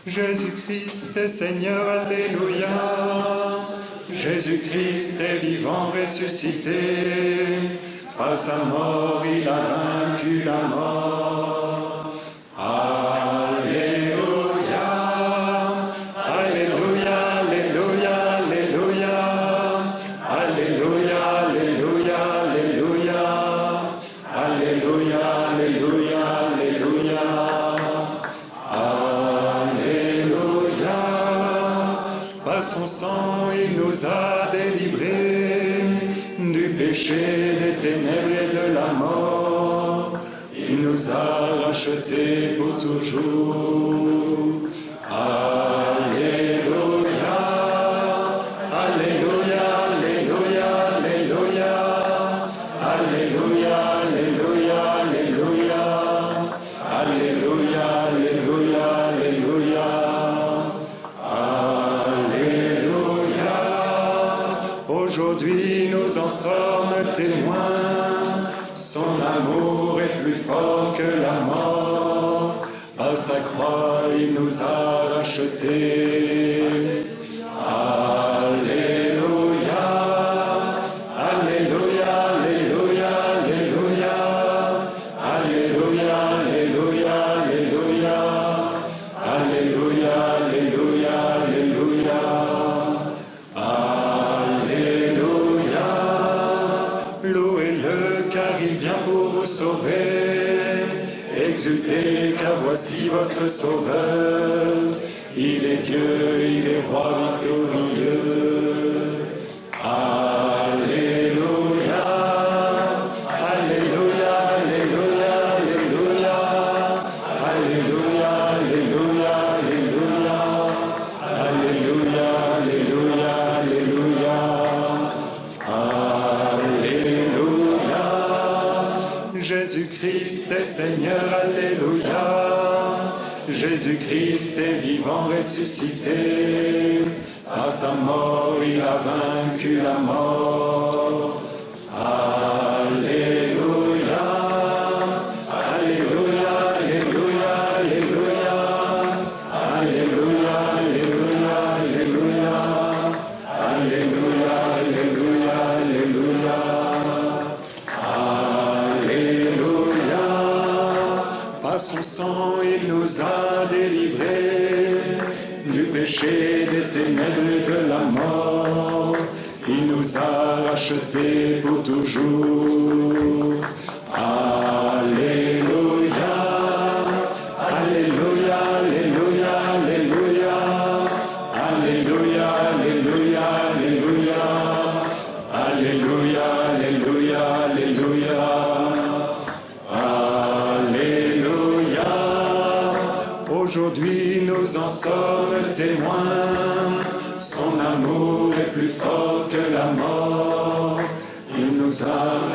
Jésus-Christ est Seigneur, alléluia. Jésus-Christ est vivant, ressuscité. Par sa mort, il a vaincu la mort. Alléluia, alléluia, alléluia, alléluia. Alléluia, alléluia, alléluia. Alléluia, alléluia, alléluia. Alléluia. Par son sang, il nous a délivrés du péché, des ténèbres et de la mort. Il nous a rachetés pour toujours. Alléluia. Alléluia, alléluia, alléluia. Alléluia, alléluia, alléluia. Alléluia, alléluia, alléluia. Alléluia. Aujourd'hui nous en sommes témoins. Son amour est plus fort que la mort. À sa croix il nous a rachetés. Alléluia. Alléluia, alléluia, alléluia. Alléluia, alléluia, alléluia. Alléluia, alléluia, alléluia. Alléluia. Louez-le car il vient pour vous sauver. Exultez car voici votre sauveur. Il est Dieu, il est roi victorieux. Alléluia. Alléluia, alléluia, alléluia. Alléluia, alléluia, alléluia. Alléluia, alléluia, alléluia. Alléluia. Jésus-Christ est Seigneur, alléluia. Jésus-Christ est vivant, ressuscité. À sa mort, il a vaincu la mort. Alléluia. Alléluia, alléluia, alléluia. Alléluia, alléluia, alléluia. Alléluia, alléluia, alléluia. Alléluia. Par son sang, il nous a délivrés du péché, des ténèbres et de la mort. Il nous a rachetés pour toujours. Alléluia. Alléluia, alléluia, alléluia. Alléluia, alléluia, alléluia. Alléluia, alléluia, alléluia. Alléluia. Aujourd'hui nous en sommes témoins. Son amour est plus fort que la mort. Il nous a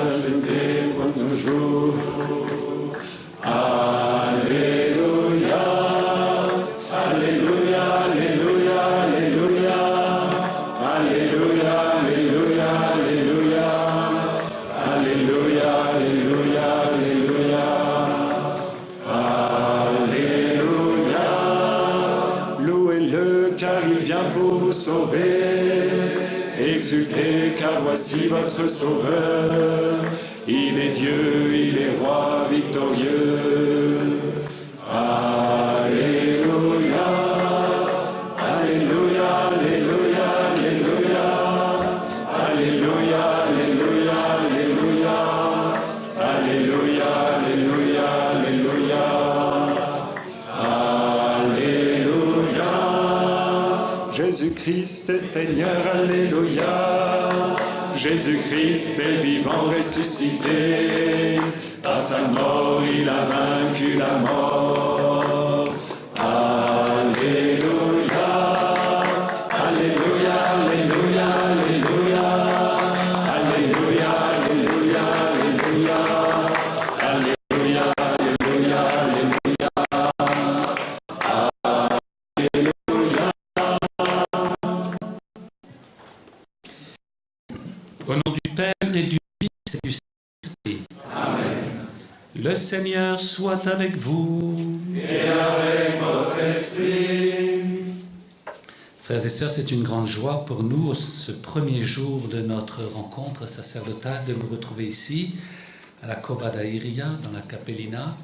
rachetés pour nos jours. Alléluia. Alléluia, alléluia, alléluia. Alléluia, alléluia, alléluia. Alléluia, alléluia, alléluia. Alléluia. Louez-le car il vient pour vous sauver. Exultez car voici votre sauveur. Il est Dieu, il est roi victorieux. Alléluia. Alléluia, alléluia, alléluia. Alléluia, alléluia, alléluia. Alléluia, alléluia, alléluia. Alléluia. Jésus-Christ est Seigneur, alléluia. Jésus-Christ est vivant, ressuscité. Par sa mort, il a vaincu la mort. Alléluia. Alléluia, alléluia, alléluia. Alléluia, alléluia, alléluia. Alléluia, alléluia, alléluia. Alléluia. Au nom du Père et du Fils et du Saint-Esprit. Amen. Le Seigneur soit avec vous. Et avec votre esprit. Frères et sœurs, c'est une grande joie pour nous, ce premier jour de notre rencontre sacerdotale, de nous retrouver ici, à la Cova da Iria, dans la Capellina,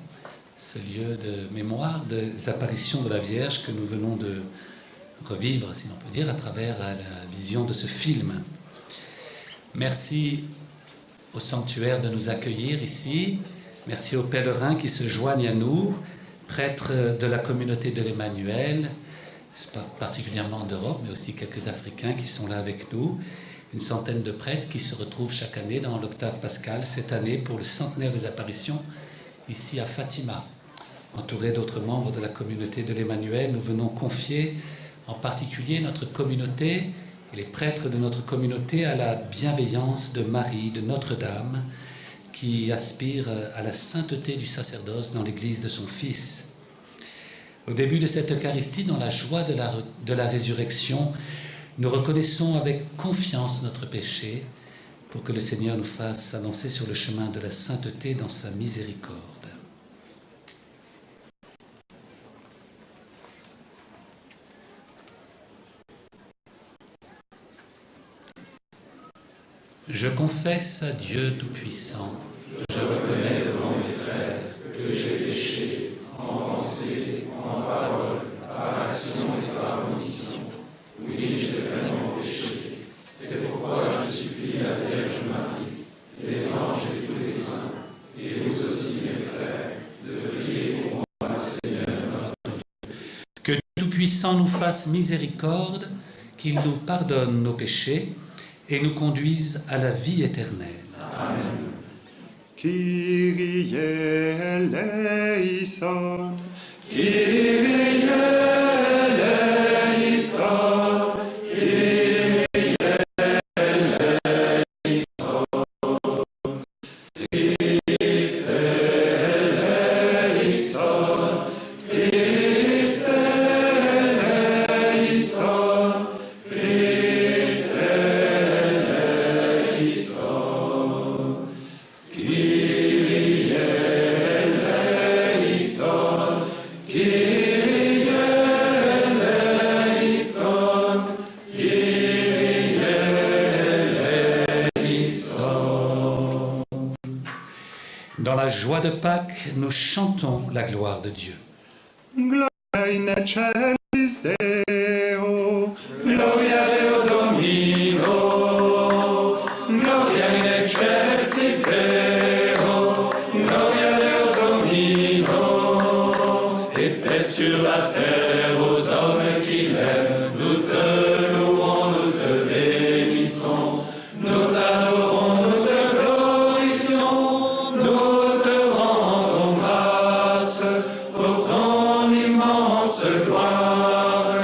ce lieu de mémoire des apparitions de la Vierge que nous venons de revivre, si l'on peut dire, à travers la vision de ce film. Merci au sanctuaire de nous accueillir ici. Merci aux pèlerins qui se joignent à nous, prêtres de la communauté de l'Emmanuel, particulièrement d'Europe, mais aussi quelques Africains qui sont là avec nous. Une centaine de prêtres qui se retrouvent chaque année dans l'octave pascale, cette année pour le centenaire des apparitions, ici à Fatima. Entourés d'autres membres de la communauté de l'Emmanuel, nous venons confier en particulier notre communauté et les prêtres de notre communauté à la bienveillance de Marie, de Notre-Dame, qui aspire à la sainteté du sacerdoce dans l'église de son Fils. Au début de cette Eucharistie, dans la joie de la résurrection, nous reconnaissons avec confiance notre péché pour que le Seigneur nous fasse avancer sur le chemin de la sainteté dans sa miséricorde. Je confesse à Dieu Tout-Puissant, je reconnais devant mes frères que j'ai péché en pensée, en parole, par action et par omission. Oui, j'ai vraiment péché. C'est pourquoi je supplie la Vierge Marie, les anges et tous les saints, et vous aussi mes frères, de prier pour moi, Seigneur notre Dieu. Que Dieu Tout-Puissant nous fasse miséricorde, qu'il nous pardonne nos péchés, et nous conduise à la vie éternelle. Amen. Kyrie eleison, Kyrie eleison, Kyrie eleison, Christe eleison, Christe eleison, Christe eleison, Kyrie eleison, Kyrie eleison, Kyrie eleison. Dans la joie de Pâques, nous chantons la gloire de Dieu. Gloria in excelsis Deo, Gloria Deo Domino, Gloria in excelsis Deo, Gloria Deo Domino, et paix sur la terre aux hommes qui l'aiment. Nous te louons, nous te bénissons, nous t'adorons, nous te glorifions, nous te rendons grâce pour ton immense gloire.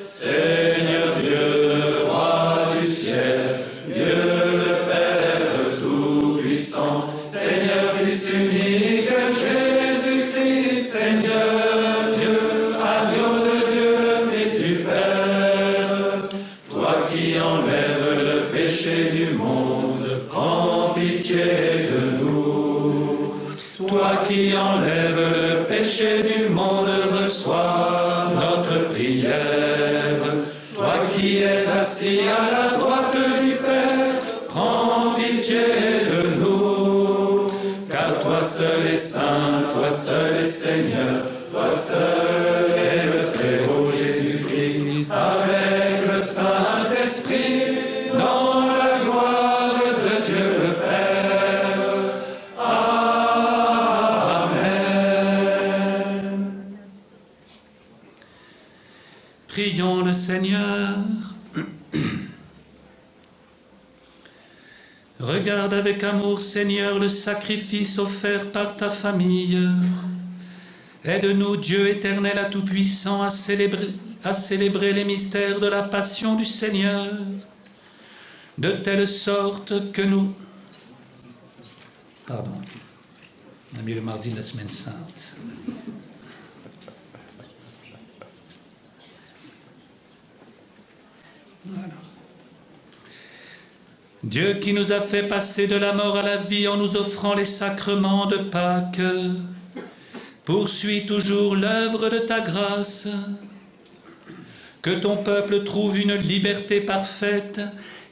Seigneur Dieu, roi du ciel, Dieu le Père Tout-Puissant, Seigneur Fils unique, Jésus-Christ, Seigneur Dieu, agneau de Dieu, le Fils du Père, toi qui enlèves le péché du monde, prends pitié de nous. Toi qui enlèves le péché du monde, reçois notre prière. Toi qui es assis à la droite du Père, prends pitié de nous. Car toi seul est saint, toi seul est Seigneur, toi seul est le Très-Haut Jésus-Christ, avec le Saint-Esprit, dans la gloire de Dieu le Père. Amen. Prions le Seigneur. Regarde avec amour, Seigneur, le sacrifice offert par ta famille. Aide-nous, Dieu éternel à tout-puissant, à célébrer les mystères de la passion du Seigneur, de telle sorte que nous... Pardon, on a mis le mardi de la semaine sainte. Voilà. Dieu qui nous a fait passer de la mort à la vie en nous offrant les sacrements de Pâques, poursuis toujours l'œuvre de ta grâce. Que ton peuple trouve une liberté parfaite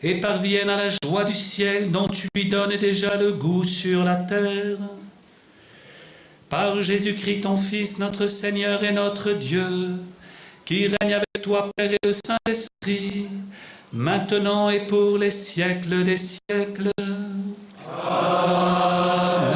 et parvienne à la joie du ciel dont tu lui donnes déjà le goût sur la terre. Par Jésus-Christ, ton Fils, notre Seigneur et notre Dieu, qui règne avec toi, Père et le Saint-Esprit, maintenant et pour les siècles des siècles. Amen.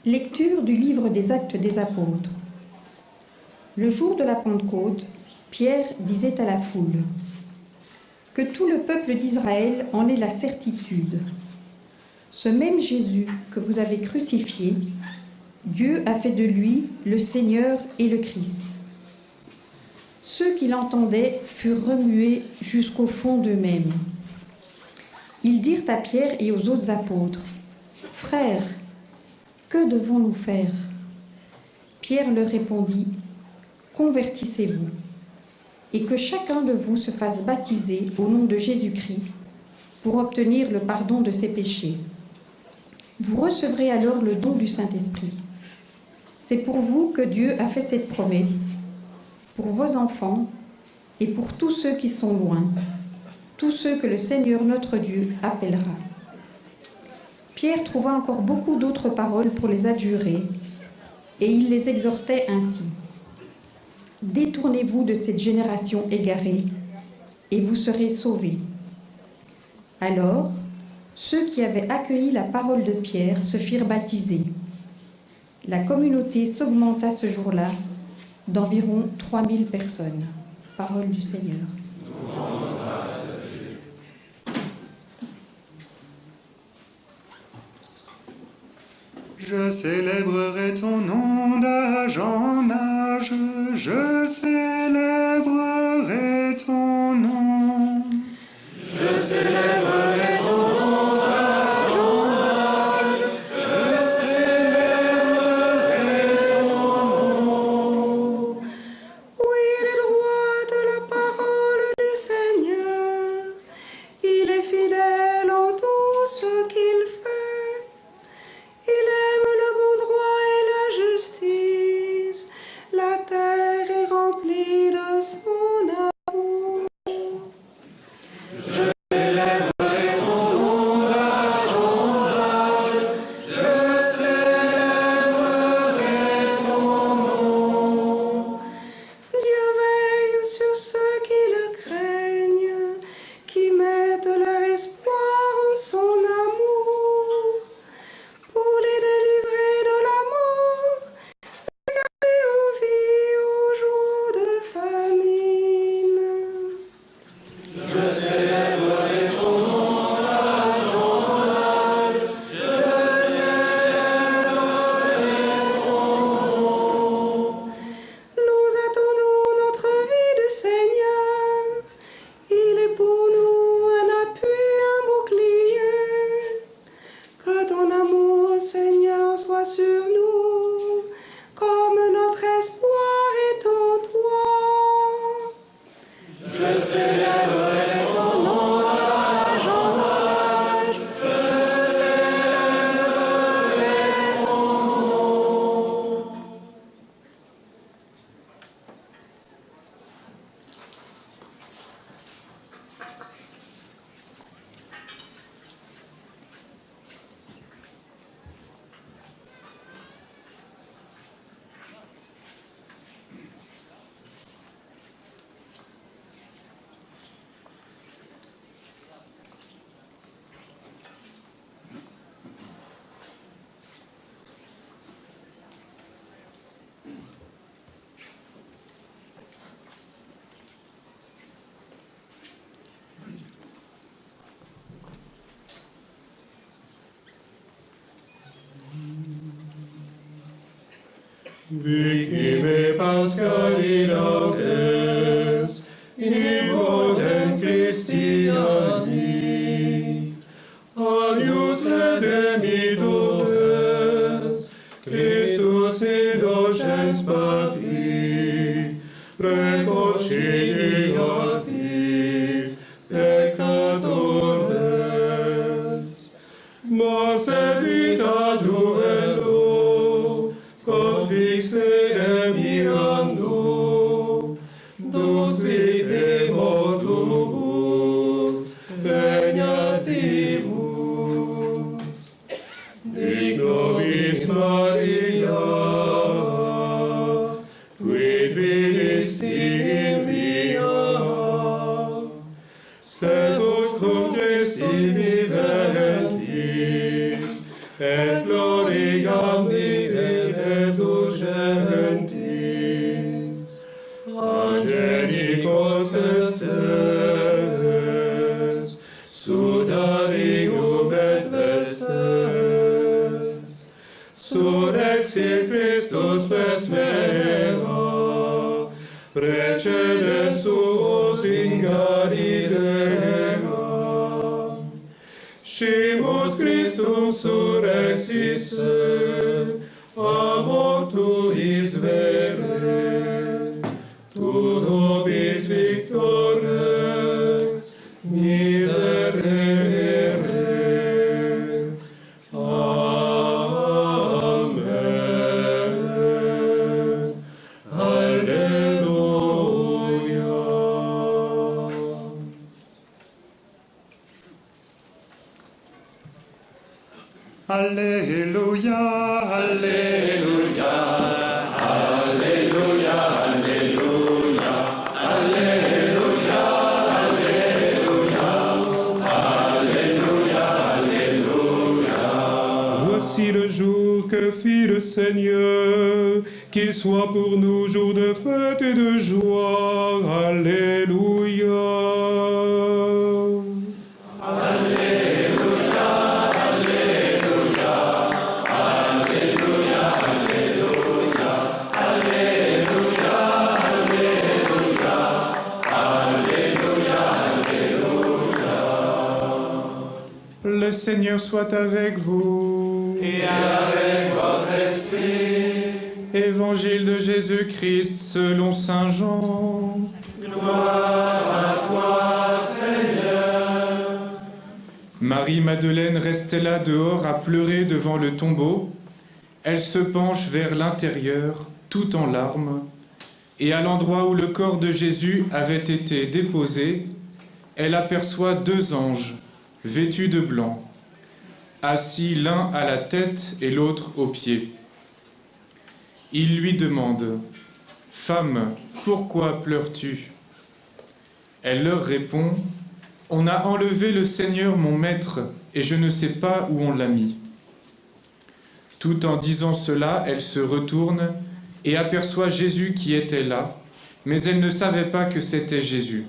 Lecture du livre des Actes des Apôtres. Le jour de la Pentecôte, Pierre disait à la foule : « Que tout le peuple d'Israël en ait la certitude. Ce même Jésus que vous avez crucifié, Dieu a fait de lui le Seigneur et le Christ. » Ceux qui l'entendaient furent remués jusqu'au fond d'eux-mêmes. Ils dirent à Pierre et aux autres apôtres : « Frères, que devons-nous faire ?» Pierre leur répondit : « Convertissez-vous, et que chacun de vous se fasse baptiser au nom de Jésus-Christ pour obtenir le pardon de ses péchés. Vous recevrez alors le don du Saint-Esprit. C'est pour vous que Dieu a fait cette promesse, pour vos enfants et pour tous ceux qui sont loin, tous ceux que le Seigneur notre Dieu appellera. » Pierre trouva encore beaucoup d'autres paroles pour les adjurer, et il les exhortait ainsi : « Détournez-vous de cette génération égarée, et vous serez sauvés. » Alors, ceux qui avaient accueilli la parole de Pierre se firent baptiser. La communauté s'augmenta ce jour-là d'environ 3000 personnes. Parole du Seigneur. Je célébrerai ton nom d'âge en âge, je célébrerai ton nom. Je célébrerai ton nom d'âge en âge, je célébrerai ton nom. Oui, il est droit de la parole du Seigneur, il est fidèle en tout ce qu'il fait. Il aime le bon droit et la justice. La terre est remplie de son amour. Je célébrerai ton nom d'âge en âge, je célébrerai ton nom. Dieu veille sur ceux qui le craignent, qui mettent leur espoir en son amour, pour les délivrer de la mort, les garder en vie au jour de famine. Je célébrerai ton nom d'âge en âge, je célébrerai ton nom. Nous attendons notre vie du Seigneur. Il est pour nous un appui, un bouclier. Que ton amour, Seigneur, soit sur nous, comme notre espoir est en toi. Je célébrerai ton nom d'âge en âge, je célébrerai ton nom. Victime Pascali laudes, in volem Christi beati, reconciliavi peccatores, mos evita duello, quod fixe emirando, dux vitae mortuus regnativus. Dic nobis Maria, quid vinisti in via, sepulcrum Christi viventis, et gloriam vitae resurgentis, angelicos estes, sudarium et vestes, surrexit Christus pes mea, precede suos in Galilea. Scimus Christum surrexisse, a mortuis vere, tu nobis victores miserere. Amen. Alleluia. Alléluia, Alléluia, Alléluia, Alléluia, Alléluia, Alléluia, Alléluia. Voici le jour que fit le Seigneur, qu'il soit pour nous jour de fête et de joie. Alléluia. Le Seigneur soit avec vous. Et avec votre esprit, Évangile de Jésus-Christ selon saint Jean. gloire à toi, Seigneur. Marie-Madeleine restait là dehors à pleurer devant le tombeau. Elle se penche vers l'intérieur, tout en larmes, et à l'endroit où le corps de Jésus avait été déposé, elle aperçoit deux anges, vêtus de blanc, assis l'un à la tête et l'autre aux pieds. Ils lui demandent « Femme, pourquoi pleures-tu » Elle leur répond « On a enlevé le Seigneur mon maître, et je ne sais pas où on l'a mis. » Tout en disant cela, elle se retourne et aperçoit Jésus qui était là, mais elle ne savait pas que c'était Jésus.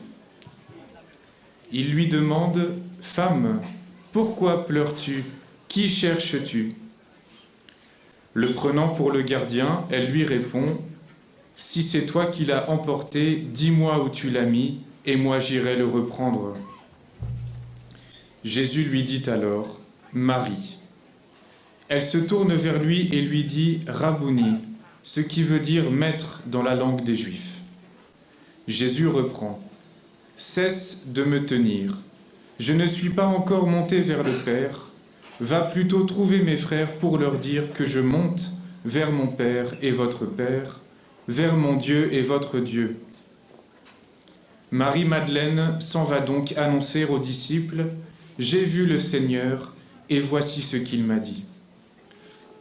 Il lui demande « Femme, pourquoi pleures-tu ? Qui cherches-tu » Le prenant pour le gardien, elle lui répond « Si c'est toi qui l'as emporté, dis-moi où tu l'as mis, et moi j'irai le reprendre. » Jésus lui dit alors « Marie ». Elle se tourne vers lui et lui dit « Rabouni », ce qui veut dire « maître » dans la langue des Juifs. Jésus reprend « Cesse de me tenir. Je ne suis pas encore monté vers le Père. Va plutôt trouver mes frères pour leur dire que je monte vers mon Père et votre Père, vers mon Dieu et votre Dieu. » Marie-Madeleine s'en va donc annoncer aux disciples « J'ai vu le Seigneur et voici ce qu'il m'a dit. »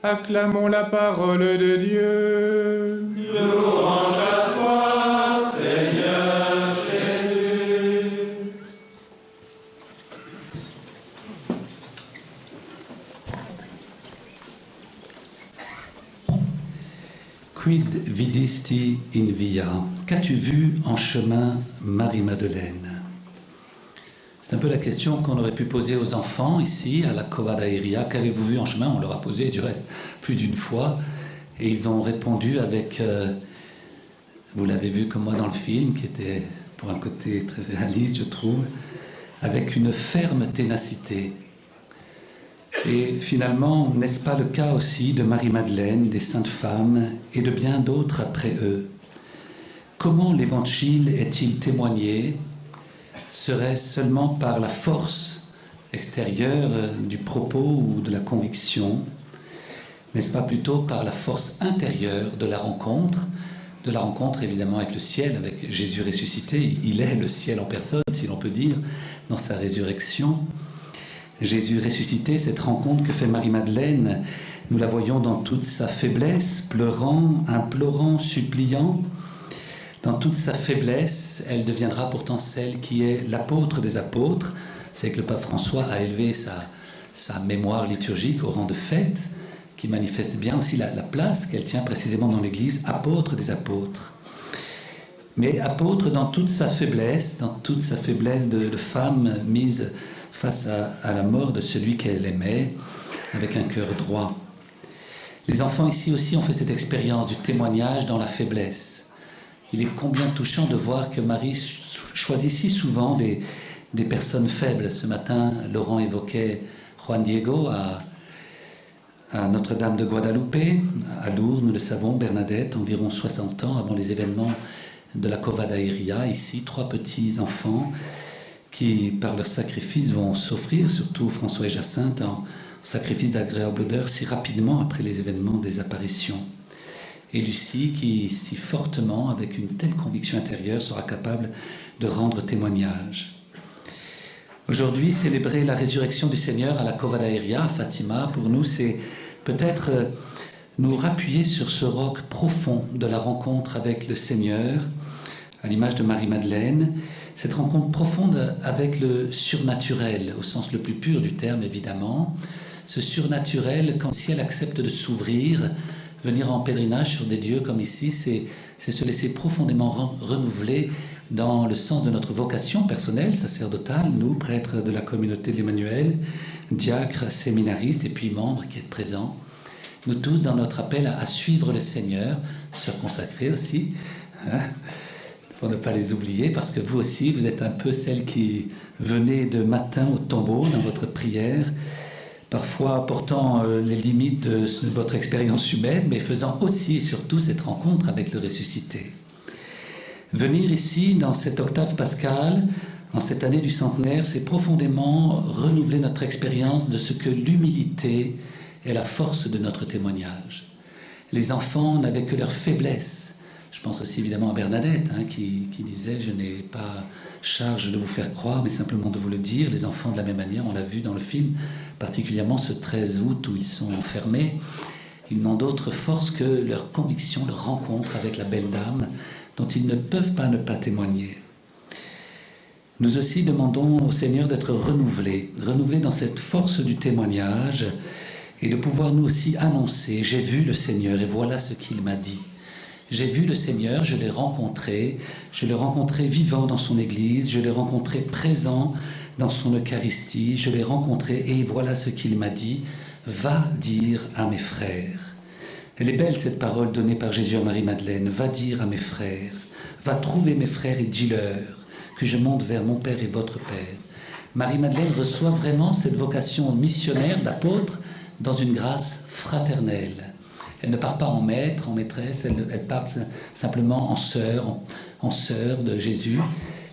Acclamons la parole de Dieu. Louange à toi, Seigneur Jésus. Quid vidisti in via? Qu'as-tu vu en chemin, Marie-Madeleine? C'est un peu la question qu'on aurait pu poser aux enfants ici, à la Cova d'Airia. Qu'avez-vous vu en chemin? On leur a posé du reste plus d'une fois. Et ils ont répondu avec, vous l'avez vu comme moi dans le film, qui était pour un côté très réaliste, je trouve, avec une ferme ténacité. Et finalement, n'est-ce pas le cas aussi de Marie-Madeleine, des saintes femmes et de bien d'autres après eux? Comment l'Évangile est-il témoigné? Serait-ce seulement par la force extérieure du propos ou de la conviction? N'est-ce pas plutôt par la force intérieure de la rencontre évidemment avec le ciel, avec Jésus ressuscité? Il est le ciel en personne, si l'on peut dire, dans sa résurrection. Jésus ressuscité, cette rencontre que fait Marie-Madeleine, nous la voyons dans toute sa faiblesse, pleurant, implorant, suppliant. Dans toute sa faiblesse, elle deviendra pourtant celle qui est l'apôtre des apôtres. C'est que le pape François a élevé sa mémoire liturgique au rang de fête, qui manifeste bien aussi la place qu'elle tient précisément dans l'Église, apôtre des apôtres. Mais apôtre dans toute sa faiblesse de femme mise face à la mort de celui qu'elle aimait, avec un cœur droit. Les enfants ici aussi ont fait cette expérience du témoignage dans la faiblesse. Il est combien touchant de voir que Marie choisit si souvent des personnes faibles. Ce matin, Laurent évoquait Juan Diego à Notre-Dame de Guadalupe, à Lourdes, nous le savons, Bernadette, environ 60 ans avant les événements de la Cova Iria. Ici, 3 petits enfants qui, par leur sacrifice, vont s'offrir, surtout François et Jacinthe, en sacrifice d'agréable odeur, si rapidement après les événements des apparitions. Et Lucie, qui si fortement, avec une telle conviction intérieure, sera capable de rendre témoignage. Aujourd'hui, célébrer la résurrection du Seigneur à la Cova d'Airia, à Fatima, pour nous, c'est peut-être nous rappuyer sur ce roc profond de la rencontre avec le Seigneur, à l'image de Marie-Madeleine, cette rencontre profonde avec le surnaturel, au sens le plus pur du terme, évidemment. Ce surnaturel, quand le ciel accepte de s'ouvrir, venir en pèlerinage sur des lieux comme ici, c'est se laisser profondément renouveler dans le sens de notre vocation personnelle, sacerdotale, nous, prêtres de la communauté de l'Emmanuel, diacres, séminaristes et puis membres qui êtes présents. Nous tous, dans notre appel à suivre le Seigneur, sœurs consacrées aussi, pour ne pas les oublier, parce que vous aussi, vous êtes un peu celles qui venez de matin au tombeau dans votre prière, parfois portant les limites de votre expérience humaine, mais faisant aussi et surtout cette rencontre avec le ressuscité. Venir ici, dans cette octave pascale, en cette année du centenaire, c'est profondément renouveler notre expérience de ce que l'humilité est la force de notre témoignage. Les enfants n'avaient que leur faiblesse. Je pense aussi évidemment à Bernadette, qui disait « Je n'ai pas charge de vous faire croire, mais simplement de vous le dire ». Les enfants, de la même manière, on l'a vu dans le film, particulièrement ce 13 août où ils sont enfermés, ils n'ont d'autre force que leur conviction, leur rencontre avec la belle dame, dont ils ne peuvent pas ne pas témoigner. Nous aussi demandons au Seigneur d'être renouvelés dans cette force du témoignage et de pouvoir nous aussi annoncer « J'ai vu le Seigneur et voilà ce qu'il m'a dit ». J'ai vu le Seigneur, je l'ai rencontré vivant dans son Église, je l'ai rencontré présent dans son Eucharistie, je l'ai rencontré et voilà ce qu'il m'a dit, va dire à mes frères. Elle est belle cette parole donnée par Jésus à Marie-Madeleine, va dire à mes frères, va trouver mes frères et dis-leur que je monte vers mon Père et votre Père. Marie-Madeleine reçoit vraiment cette vocation missionnaire d'apôtre dans une grâce fraternelle. Elle ne part pas en maître, en maîtresse, elle part simplement en sœur de Jésus,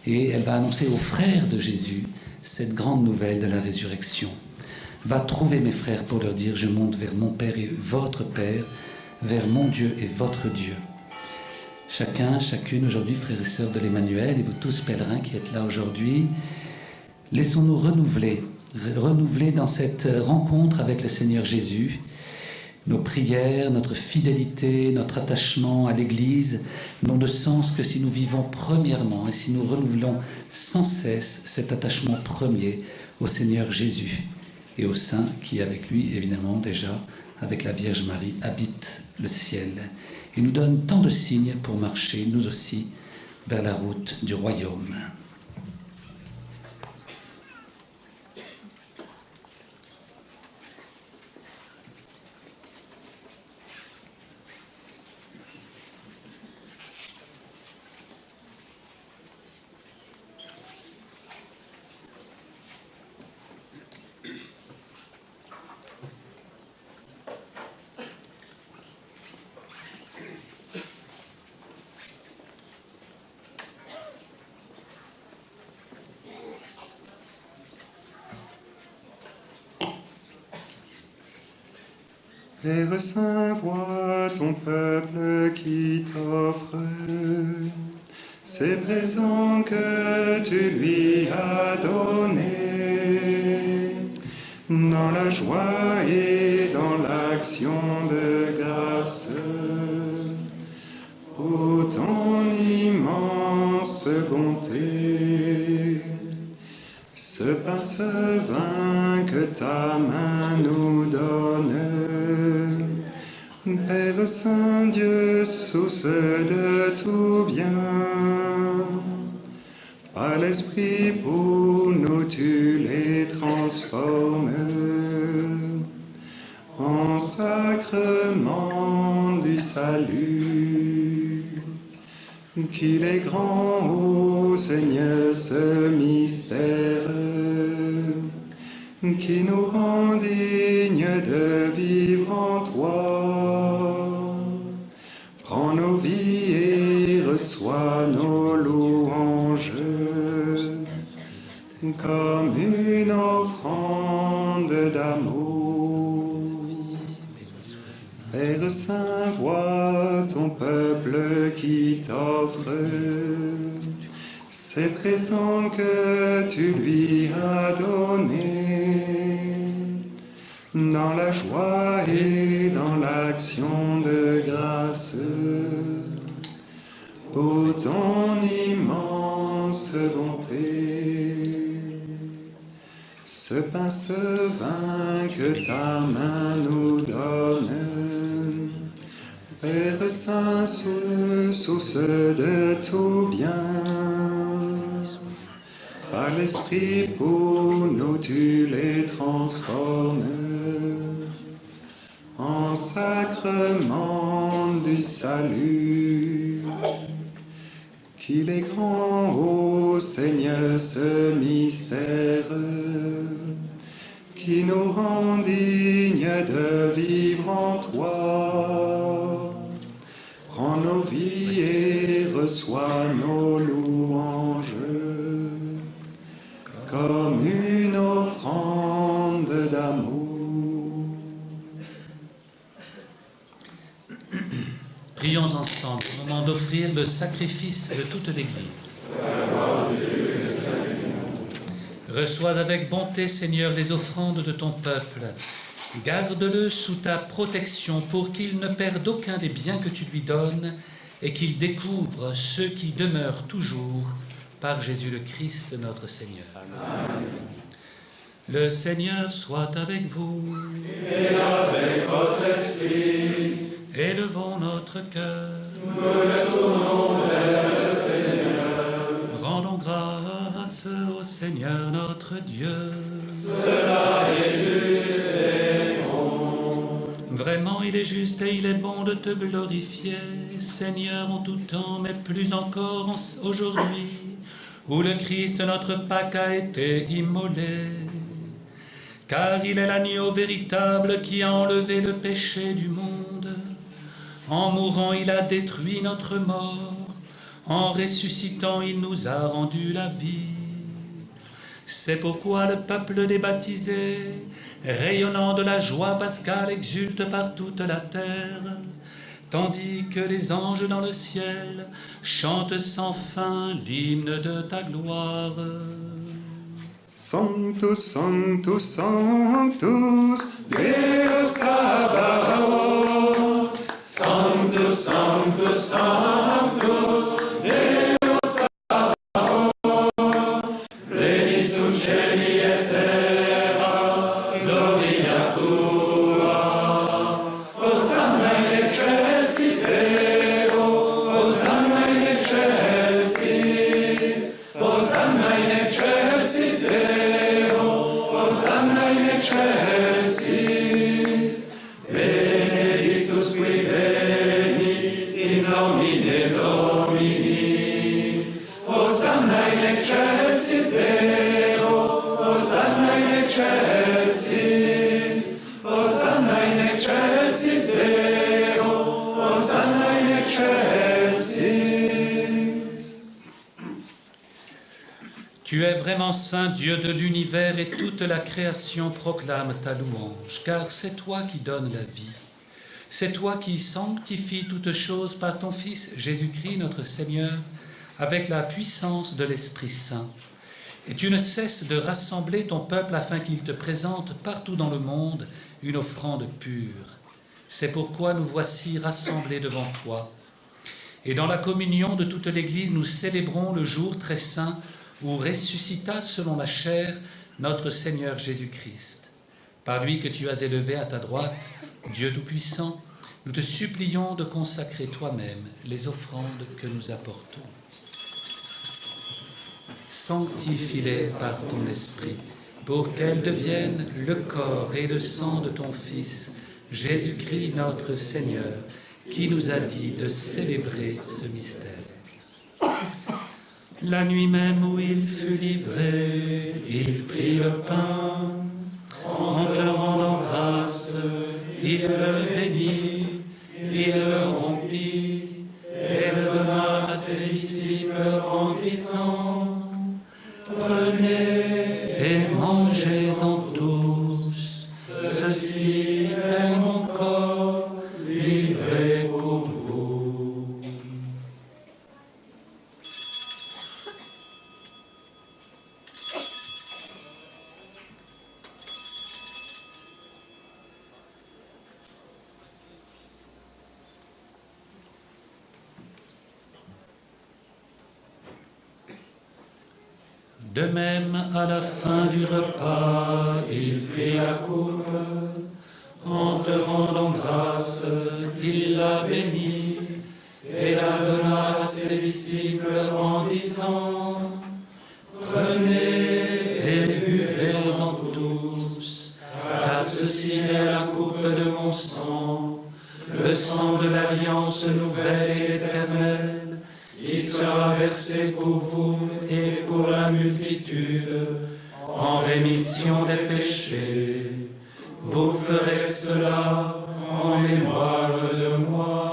et elle va annoncer aux frères de Jésus cette grande nouvelle de la résurrection. Va trouver mes frères pour leur dire, je monte vers mon Père et votre Père, vers mon Dieu et votre Dieu. Chacun, chacune aujourd'hui, frères et sœurs de l'Emmanuel, et vous tous pèlerins qui êtes là aujourd'hui, laissons-nous renouveler dans cette rencontre avec le Seigneur Jésus, nos prières, notre fidélité, notre attachement à l'Église n'ont de sens que si nous vivons premièrement et si nous renouvelons sans cesse cet attachement premier au Seigneur Jésus et au Saint qui, avec lui, évidemment, déjà, avec la Vierge Marie, habite le ciel et nous donne tant de signes pour marcher, nous aussi, vers la route du royaume. Père Saint, vois ton peuple qui t'offre ces présents que tu lui as donnés, dans la joie et dans l'action de grâce, pour ton immense bonté. Ce pain que ta main nous donne, Père Saint Dieu, source de tout bien, par l'Esprit pour nous tu les transformes en sacrement du salut. Qu'il est grand, ô Seigneur, ce mystère, qui nous rend dignes de vivre en toi. Prends nos vies et reçois nos louanges, comme une offrande d'amour. Père Saint, vois ton peuple qui t'offre ces présents que tu lui as donnés, dans la joie et dans l'action de grâce, pour ton immense bonté. Ce pain, ce vin que ta main nous donne, Père Saint, source de tout bien, par l'Esprit pour nous tu les transformes en sacrement du salut. Qu'il est grand, ô Seigneur, ce mystère, qui nous rend dignes de vivre en toi. Prends nos vies et reçois nos louanges, comme une offrande d'amour. Prions ensemble au moment d'offrir le sacrifice de toute l'Église. Reçois avec bonté, Seigneur, les offrandes de ton peuple. Garde-le sous ta protection pour qu'il ne perde aucun des biens que tu lui donnes et qu'il découvre ceux qui demeurent toujours par Jésus le Christ, notre Seigneur. Amen. Le Seigneur soit avec vous. Et avec votre esprit. Élevons notre cœur. Nous le tournons vers le Seigneur. Rendons grâce au Seigneur notre Dieu. Cela est juste et bon. Vraiment, il est juste et il est bon de te glorifier, Seigneur, en tout temps, mais plus encore aujourd'hui, où le Christ, notre Pâque, a été immolé. Car il est l'agneau véritable qui a enlevé le péché du monde. En mourant, il a détruit notre mort. En ressuscitant, il nous a rendu la vie. C'est pourquoi le peuple des baptisés, rayonnant de la joie pascale, exulte par toute la terre, tandis que les anges dans le ciel chantent sans fin l'hymne de ta gloire. Sanctus, Sanctus, Sanctus, Deus Sabaoth. Sanctus, Sanctus, Sanctus, Deus Sabaoth. Pleni sunt cieli et terra, gloria tua. Hosanna in excelsis Deo, Hosanna in excelsis, Hosanna in excelsis Deo, Hosanna in excelsis. Benedictus qui veni in nomine Domini. Hosanna in excelsis Deo, Hosanna in excelsis, Hosanna in excelsis Deo, Hosanna in excelsis. Tu es vraiment saint, Dieu de l'univers, et toute la création proclame ta louange, car c'est toi qui donnes la vie. C'est toi qui sanctifies toutes choses par ton Fils Jésus-Christ notre Seigneur, avec la puissance de l'Esprit Saint. Et tu ne cesses de rassembler ton peuple afin qu'il te présente partout dans le monde une offrande pure. C'est pourquoi nous voici rassemblés devant toi. Et dans la communion de toute l'Église, nous célébrons le jour très saint où ressuscita selon la chair notre Seigneur Jésus-Christ. Par lui que tu as élevé à ta droite, Dieu Tout-Puissant, nous te supplions de consacrer toi-même les offrandes que nous apportons. Sanctifie-les par ton esprit, pour qu'elles deviennent le corps et le sang de ton Fils, Jésus-Christ notre Seigneur, qui nous a dit de célébrer ce mystère. La nuit même où il fut livré, il prit le pain, en te rendant grâce, il le bénit, il le rompit, et le donna à ses disciples en disant: Prenez et mangez-en tous, ceci est mon corps livré pour vous. De même, à la fin du repas, il prit la coupe. En te rendant grâce, il la bénit et la donna à ses disciples en disant: Prenez et buvez-en tous, car ceci est la coupe de mon sang, le sang de l'alliance nouvelle et éternelle, qui sera versé pour vous et pour la multitude, en rémission des péchés. Vous ferez cela en mémoire de moi.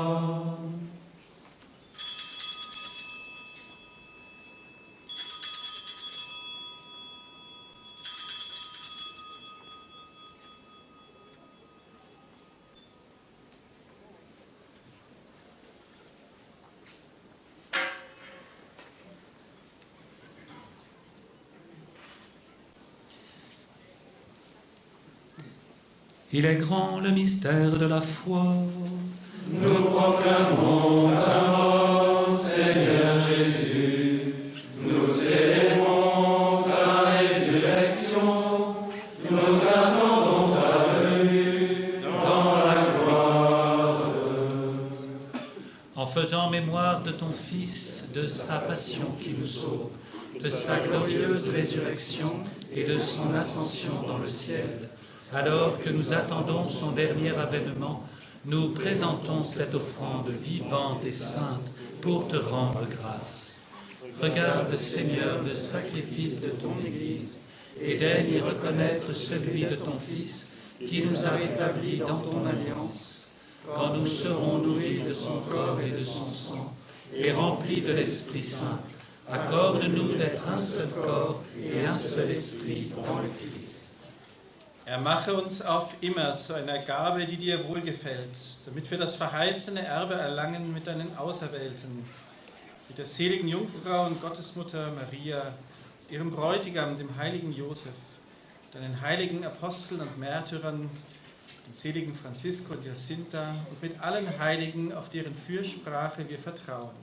Il est grand le mystère de la foi. Nous proclamons ta mort, Seigneur Jésus. Nous célébrons ta résurrection. Nous attendons ta venue dans la gloire. En faisant mémoire de ton Fils, de sa passion qui nous sauve, de sa glorieuse résurrection et de son ascension dans le ciel, alors que nous attendons son dernier avènement, nous présentons cette offrande vivante et sainte pour te rendre grâce. Regarde, Seigneur, le sacrifice de ton Église et daigne y reconnaître celui de ton Fils qui nous a rétablis dans ton alliance, quand nous serons nourris de son corps et de son sang et remplis de l'Esprit Saint. Accorde-nous d'être un seul corps et un seul esprit dans le Christ. Mache uns auf immer zu einer Gabe, die dir wohlgefällt, damit wir das verheißene Erbe erlangen mit deinen Auserwählten, mit der seligen Jungfrau und Gottesmutter Maria, ihrem Bräutigam, dem heiligen Josef, deinen heiligen Aposteln und Märtyrern, den seligen Francisco und Jacinta und mit allen Heiligen, auf deren Fürsprache wir vertrauen.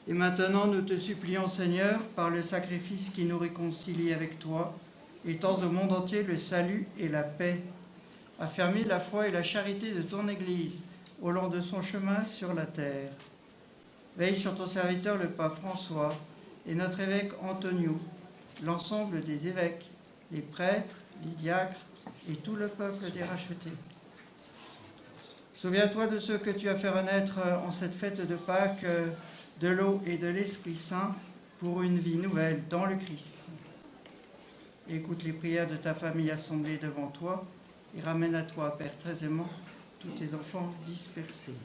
Et maintenant, nous te supplions, Seigneur, par le sacrifice qui nous réconcilie avec toi, étends au monde entier le salut et la paix. Affermis la foi et la charité de ton Église au long de son chemin sur la terre. Veille sur ton serviteur le pape François et notre évêque Antonio, l'ensemble des évêques, les prêtres, les diacres et tout le peuple des rachetés. Souviens-toi de ceux que tu as fait renaître en cette fête de Pâques, de l'eau et de l'Esprit Saint, pour une vie nouvelle dans le Christ. Écoute les prières de ta famille assemblée devant toi et ramène à toi, Père très aimant, tous tes enfants dispersés.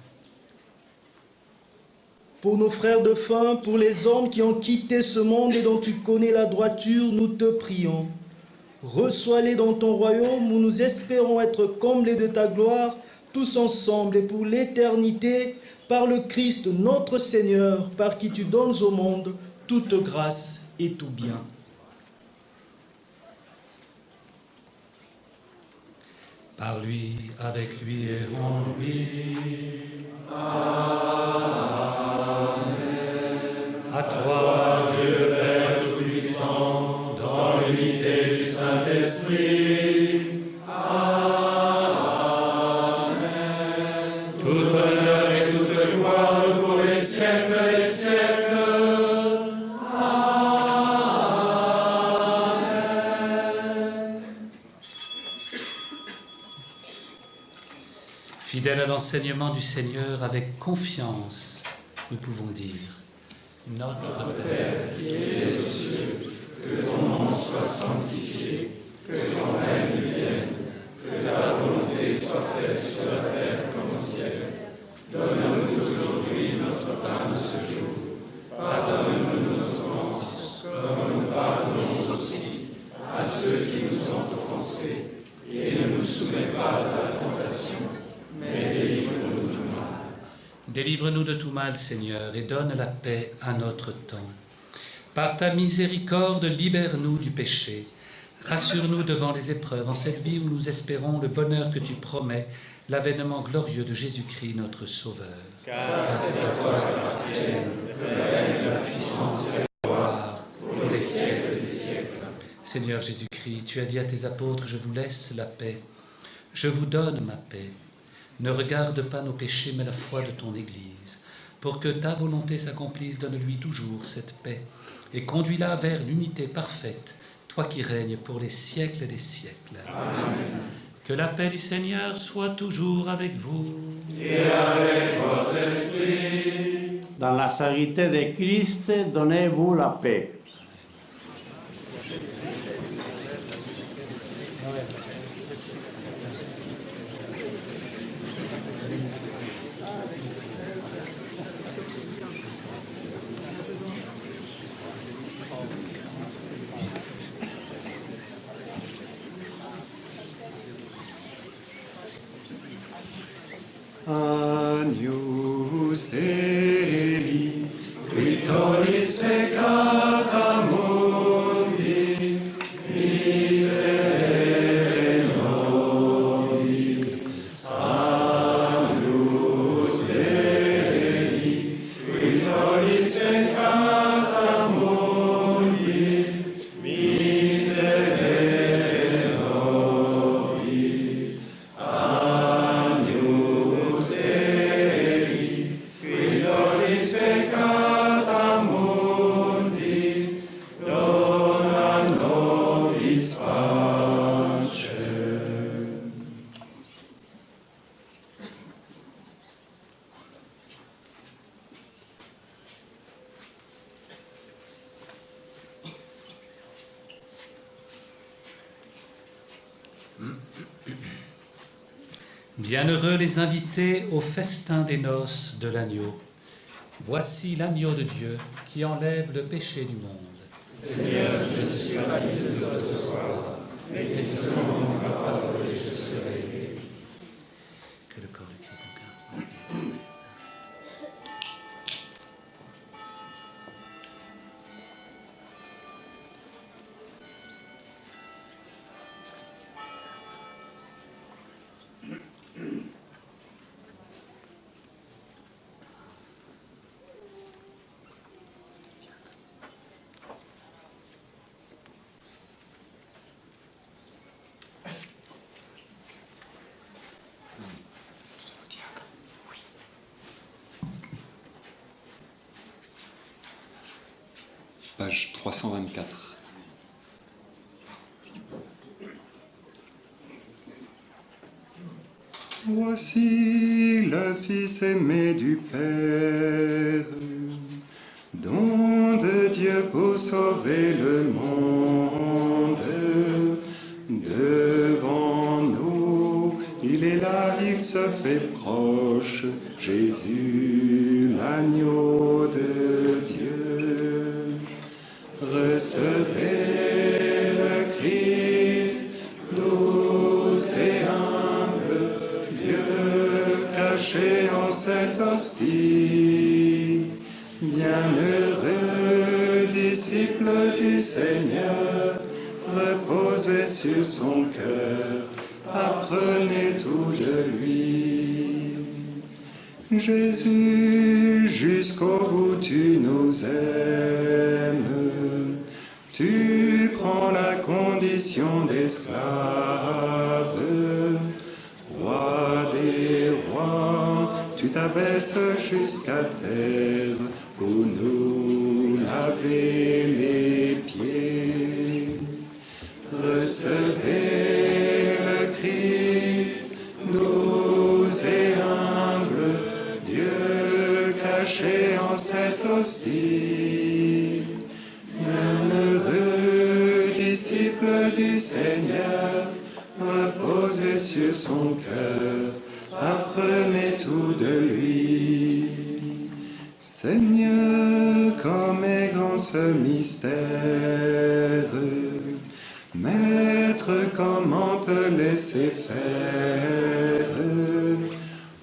Pour nos frères de faim, pour les hommes qui ont quitté ce monde et dont tu connais la droiture, nous te prions. Reçois-les dans ton royaume où nous espérons être comblés de ta gloire, tous ensemble et pour l'éternité, par le Christ notre Seigneur, par qui tu donnes au monde toute grâce et tout bien. Par lui, avec lui et en lui. Amen. À toi, Dieu Père Tout-Puissant, dans l'unité du Saint-Esprit. Amen. Tout honneur et toute gloire pour les siècles des siècles. Fidèles à l'enseignement du Seigneur, avec confiance, nous pouvons dire: Notre Père qui es aux cieux, que ton nom soit sanctifié, que ton règne vienne, que ta volonté soit faite sur la terre comme au ciel. Donne-nous aujourd'hui notre pain de ce jour. Pardonne-nous nos offenses, comme nous pardonnons aussi à ceux qui nous ont offensés. Et ne nous soumets pas à la tentation, mais délivre-nous de tout mal. Délivre-nous de tout mal, Seigneur, et donne la paix à notre temps. Par ta miséricorde, libère-nous du péché. Rassure-nous devant les épreuves, en cette vie où nous espérons le bonheur que tu promets, l'avènement glorieux de Jésus-Christ, notre Sauveur. Car c'est à toi qu'appartiennent le règne, la puissance et la gloire pour les siècles des siècles. Seigneur Jésus-Christ, tu as dit à tes apôtres: je vous laisse la paix, je vous donne ma paix. Ne regarde pas nos péchés, mais la foi de ton Église. Pour que ta volonté s'accomplisse, donne-lui toujours cette paix et conduis-la vers l'unité parfaite, toi qui règnes pour les siècles des siècles. Amen. Que la paix du Seigneur soit toujours avec vous. Et avec votre esprit. Dans la charité de Christ, donnez-vous la paix. Agnus Dei, qui tollis peccata mundi, miserere nobis. Agnus Dei, qui tollis peccata mundi, miserere nobis. Agnus Dei, qui tollis peccata mundi, dona nobis pace. Bienheureux les invités au festin des noces de l'agneau. Voici l'agneau de Dieu qui enlève le péché du monde. Seigneur, je ne suis pas digne de recevoir, mais dis seulement ma parole et je serai guéri. Que le corps de Christ nous garde pour la vie éternelle. Page 324. Voici le Fils aimé du Père, don de Dieu pour sauver le monde. Devant nous, il est là, il se fait proche, Jésus, l'agneau de Dieu. Recevez le Christ. hostie. Bienheureux disciple du Seigneur, reposez sur son cœur, apprenez tout de lui. Jésus, jusqu'au bout tu nous aimes, tu prends la condition d'esclave. Roi des rois, tu t'abaisses jusqu'à terre pour nous laver les pieds. Recevez le Christ, doux et humble, Dieu caché en cette hostie. Bienheureux disciple du Seigneur, reposez sur son cœur, apprenez tout de lui. Seigneur, comme est grand ce mystère, Maître, comment te laisser faire?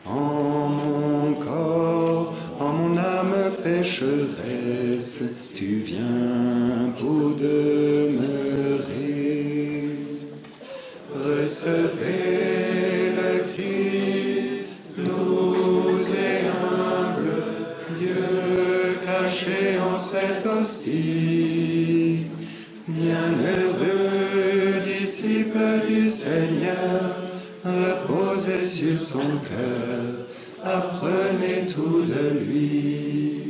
En mon corps, en mon âme pécheresse, tu viens pour demeurer. Recevez le Christ, doux et humble, Dieu caché en cette hostie. Bienheureux disciple du Seigneur, reposez sur son cœur, apprenez tout de lui.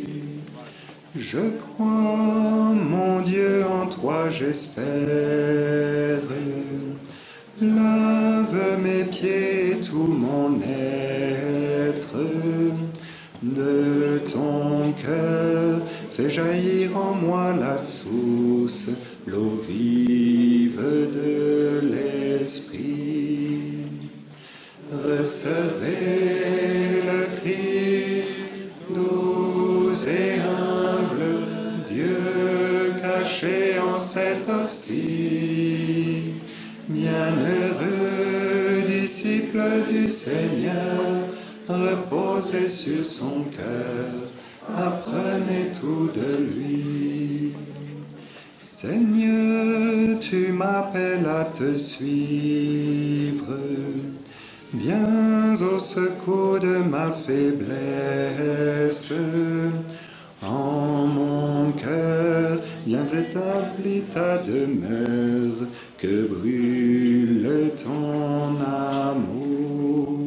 Je crois, mon Dieu, en toi j'espère. Lave mes pieds et tout mon être. De ton cœur, fais jaillir en moi la source, l'eau vive de l'Esprit. Recevez le Christ, doux et humble, Dieu caché en cette hostie. Bienheureux disciple du Seigneur, reposez sur son cœur, apprenez tout de lui. Seigneur, tu m'appelles à te suivre, viens au secours de ma faiblesse. En mon cœur, viens établir ta demeure, que brûle ton amour.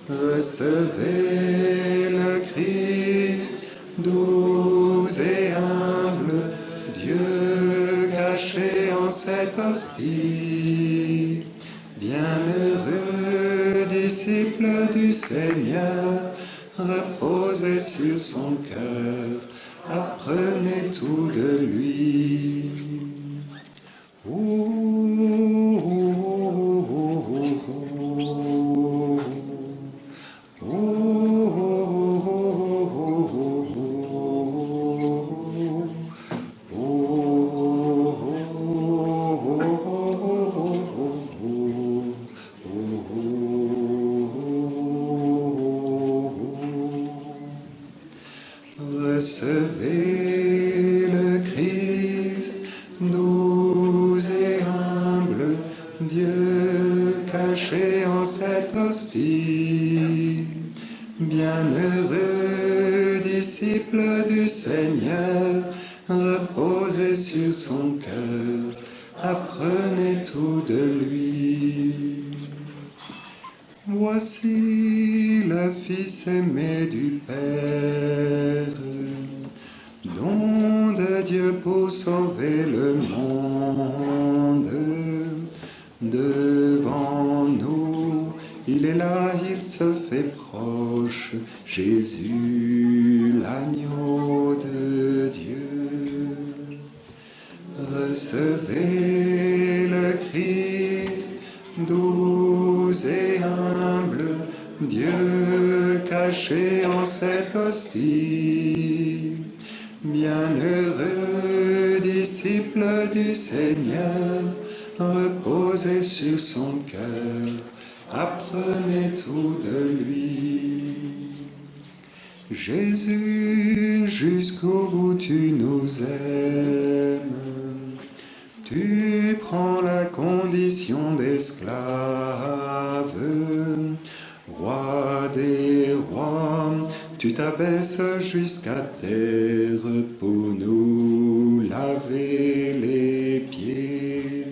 Recevez le Christ, doux et humble, Dieu caché en cette hostie. Bienheureux disciple du Seigneur, reposez sur son cœur, apprenez tout de lui. Recevez le Christ, doux et humble, Dieu caché en cette hostie. Bienheureux disciple du Seigneur, reposez sur son cœur, apprenez tout de lui. Voici le Fils aimé du Père, don de Dieu pour sauver le monde. Devant nous, il est là, il se fait proche, Jésus, l'agneau de Dieu. Recevez le Christ, doux et humble, Dieu caché en cette hostie. Bienheureux disciple du Seigneur, reposez sur son cœur, apprenez tout de lui. Jésus, jusqu'au bout tu nous aimes. Tu prends la condition d'esclave, roi des rois, tu t'abaisses jusqu'à terre pour nous laver les pieds.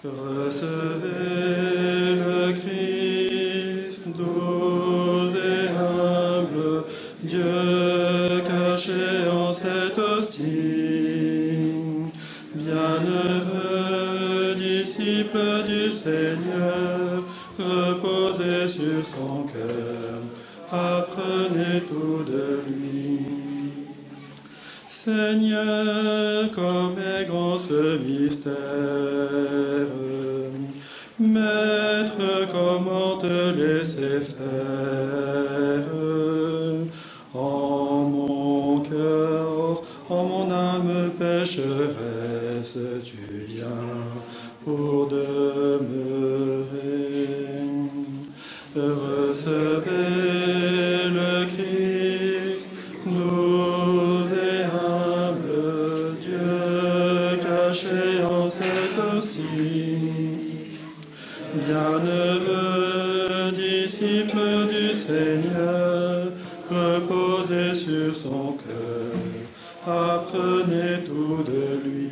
Recevez le Christ, doux et humble, Dieu caché en cette hostie. Bienheureux disciple du Seigneur, reposez sur son cœur, apprenez tout de lui. Seigneur, comme est grand ce mystère, Maître, comment te laisser faire? En mon cœur, en mon âme pécheresse, tu viens pour demeurer. Recevez le Christ, doux et humble, Dieu caché en cette hostie. Bienheureux disciple du Seigneur, reposez sur son cœur, apprenez tout de lui.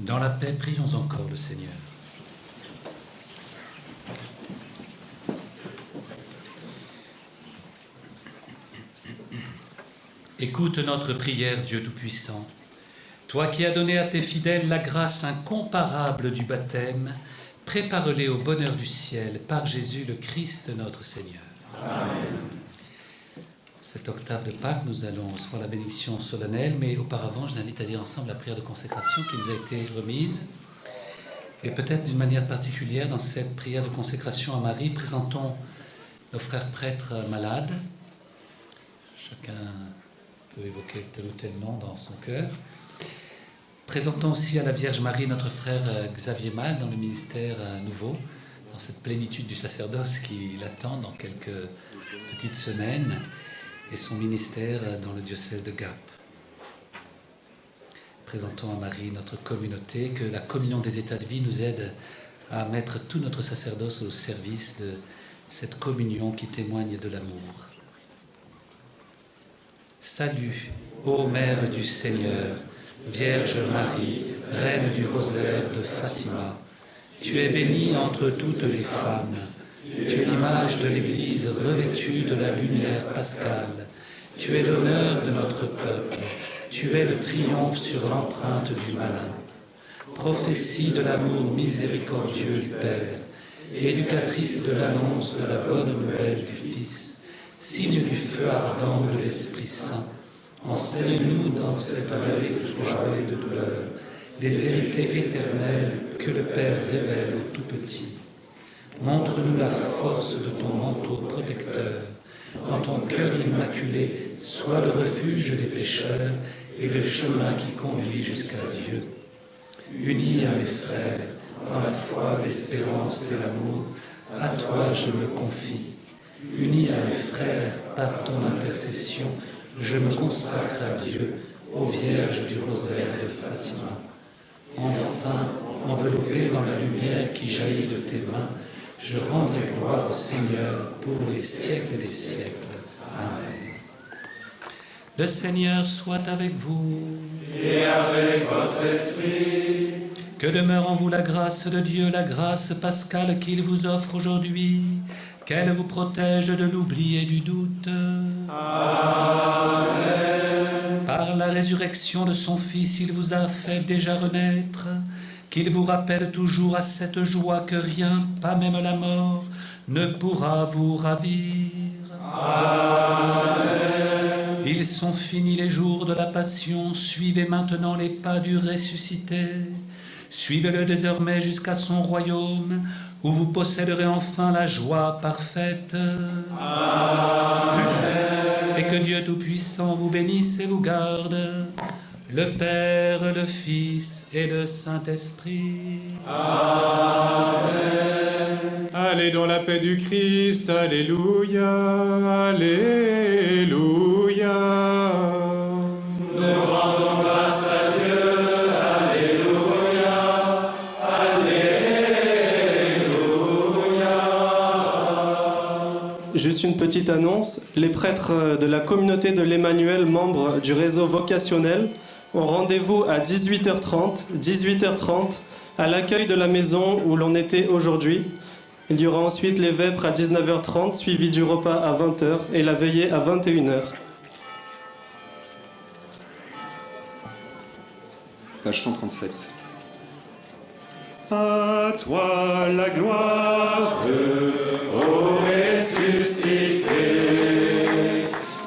Dans la paix, prions encore le Seigneur. Écoute notre prière, Dieu Tout-Puissant. Toi qui as donné à tes fidèles la grâce incomparable du baptême, prépare-les au bonheur du ciel par Jésus le Christ notre Seigneur. Amen. Cette octave de Pâques, nous allons recevoir la bénédiction solennelle, mais auparavant, je vous invite à dire ensemble la prière de consécration qui nous a été remise. Et peut-être d'une manière particulière, dans cette prière de consécration à Marie, présentons nos frères prêtres malades. Chacun peut évoquer tel ou tel nom dans son cœur. Présentons aussi à la Vierge Marie notre frère Xavier Mal dans le ministère nouveau, dans cette plénitude du sacerdoce qui l'attend dans quelques petites semaines, et son ministère dans le diocèse de Gap. Présentons à Marie notre communauté, que la communion des états de vie nous aide à mettre tout notre sacerdoce au service de cette communion qui témoigne de l'amour. Salut, ô Mère du Seigneur, Vierge Marie, Reine du rosaire de Fatima, tu es bénie entre toutes les femmes. Tu es l'image de l'Église revêtue de la lumière pascale. Tu es l'honneur de notre peuple. Tu es le triomphe sur l'empreinte du malin. Prophétie de l'amour miséricordieux du Père, éducatrice de l'annonce de la bonne nouvelle du Fils, signe du feu ardent de l'Esprit Saint, enseigne-nous dans cette vallée de joie et de douleur les vérités éternelles que le Père révèle aux tout-petits. Montre-nous la force de ton manteau protecteur. Dans ton cœur immaculé, sois le refuge des pécheurs et le chemin qui conduit jusqu'à Dieu. Unis à mes frères, dans la foi, l'espérance et l'amour, à toi je me confie. Unis à mes frères, par ton intercession, je me consacre à Dieu, ô Vierge du rosaire de Fatima. Enfin, enveloppé dans la lumière qui jaillit de tes mains, je rendrai gloire au Seigneur pour les siècles des siècles. Amen. Le Seigneur soit avec vous. Et avec votre esprit. Que demeure en vous la grâce de Dieu, la grâce pascale qu'il vous offre aujourd'hui. Qu'elle vous protège de l'oubli et du doute. Amen. Par la résurrection de son Fils, il vous a fait déjà renaître. Qu'il vous rappelle toujours à cette joie que rien, pas même la mort, ne pourra vous ravir. Amen. Ils sont finis les jours de la passion, suivez maintenant les pas du ressuscité. Suivez-le désormais jusqu'à son royaume, où vous posséderez enfin la joie parfaite. Amen. Et que Dieu Tout-Puissant vous bénisse et vous garde, le Père, le Fils et le Saint-Esprit. Amen. Allez dans la paix du Christ, alléluia, alléluia. Nous rendons grâce à Dieu, alléluia, alléluia. Juste une petite annonce, les prêtres de la communauté de l'Emmanuel, membres du réseau vocationnel, ont rendez-vous à 18h30 à l'accueil de la maison où l'on était aujourd'hui. Il y aura ensuite les vêpres à 19h30, suivi du repas à 20h et la veillée à 21h. Page 137. À toi la gloire, ô ressuscité,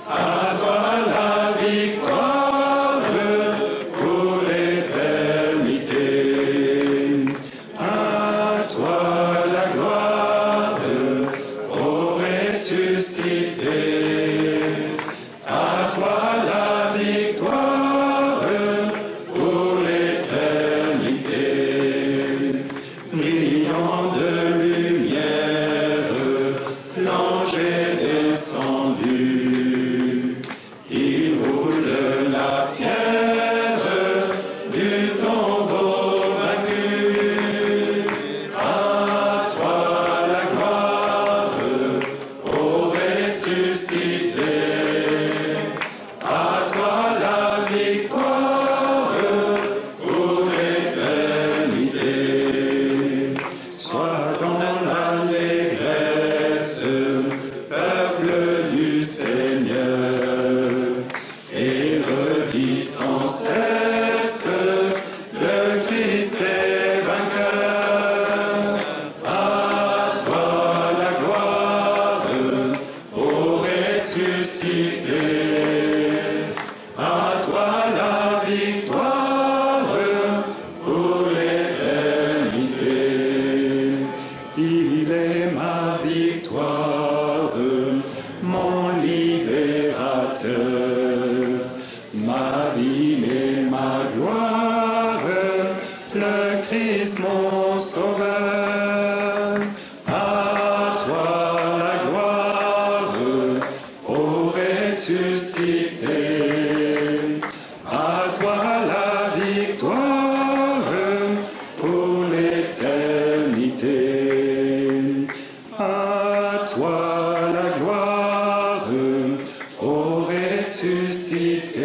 à toi la victoire pour l'éternité. À toi la gloire, ô ressuscité, à toi la victoire pour l'éternité. Brillant de lumière, l'ange est descendu. Il roule la pierre du tombeau vaincu. À toi la gloire, ô ressuscité. À toi la victoire pour l'éternité. peuple du Seigneur, et redis sans cesse, le Christ est vainqueur. À toi la gloire, ô ressuscité, à toi la victoire pour l'éternité. Il est ma victoire, mon libérateur, ma vie et ma gloire, le Christ mon sauveur. À toi la gloire, ô ressuscité, à toi la victoire pour l'éternité. À toi la gloire, ô ressuscité.